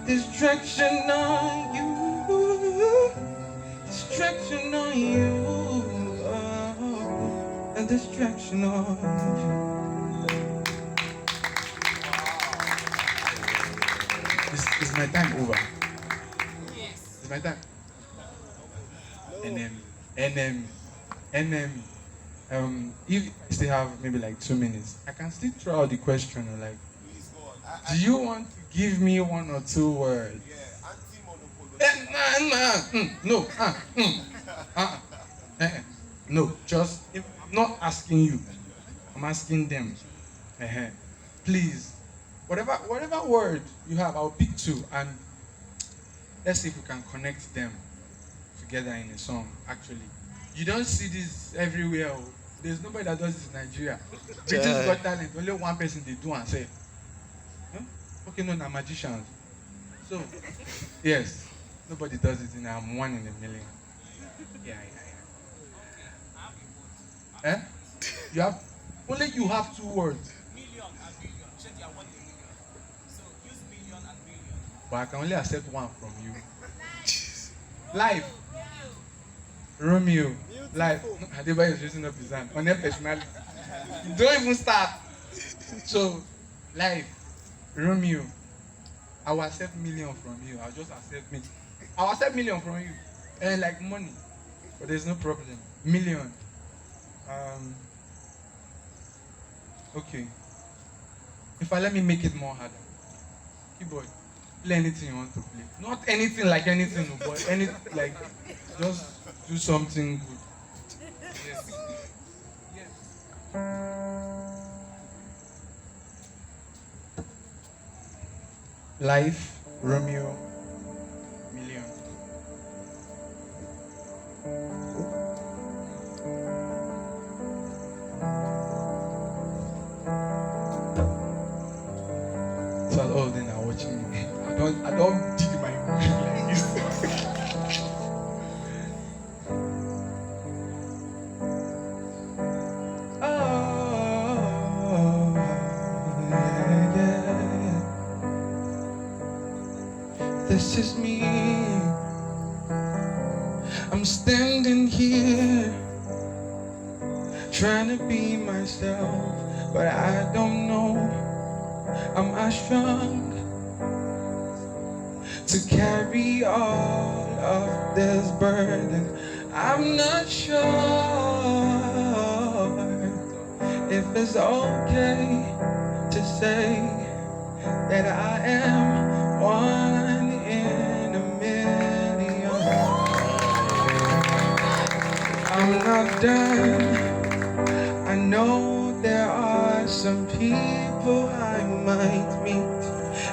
Distraction on you. Distraction on you. Oh, a distraction on you. Is my time over? Yes. Is my time? NM. NM. NM. If you still have maybe like 2 minutes, I can still throw out the question or like, do you want to give me 1 or 2 words? No. No, just if I'm not asking you, I'm asking them. Please, whatever word you have, I'll pick 2 and let's see if we can connect them together in a song. Actually, you don't see this everywhere. There's nobody that does this in Nigeria. British Got Talent. Only one person they do and say, huh? Okay, no, they're magicians. So, yes, nobody does it, and I'm 1 in a million. Yeah. Eh? You have only you have 2 words. Million and billion. Check your 1 million. So use million and billion. But I can only accept 1 from you. Life. Romeo. Life. Adeba is using up his hand. On your personality. Don't even start. So, life. Romeo. I will accept million from you. I'll just accept me. I'll accept million from you. And like money. But there's no problem. Million. Okay. If I let me make it more harder. Keyboard. Play anything you want to play. Not anything like anything, but anything like just do something good. Yes. Yes. Life, Romeo, million. So all of them are watching me. I don't dig my emotion like this. Oh, yeah. This is me. I'm standing here trying to be myself, but I don't know. Am I strong to carry all of this burden? I'm not sure if it's okay to say that I am 1 in a million. I'm not done. I know there are some people I might meet,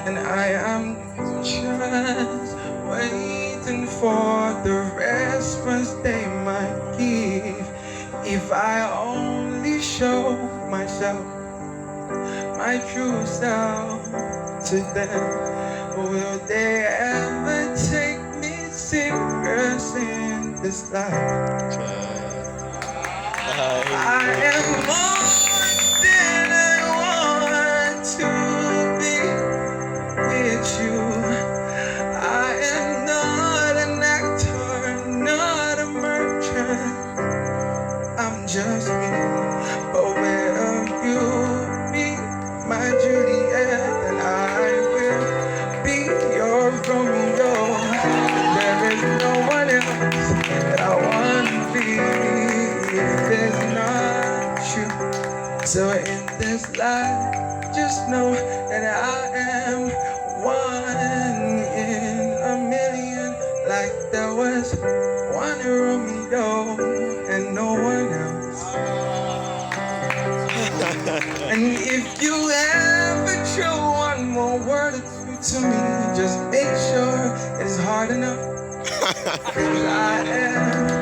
and I am just waiting for the response they might give. If I only show myself, my true self to them, will they ever take me serious in this life? I am more than I want to be with you. I am not an actor, not a merchant. I'm just me. But will you be my Juliet, and I will be your Romeo? There is no one else that I want to be. It's not you. So in this life, just know that I am 1 in a million. Like there was 1 Romeo and no one else. And if you ever throw 1 more word or 2 to me, just make sure it's hard enough. 'Cause I am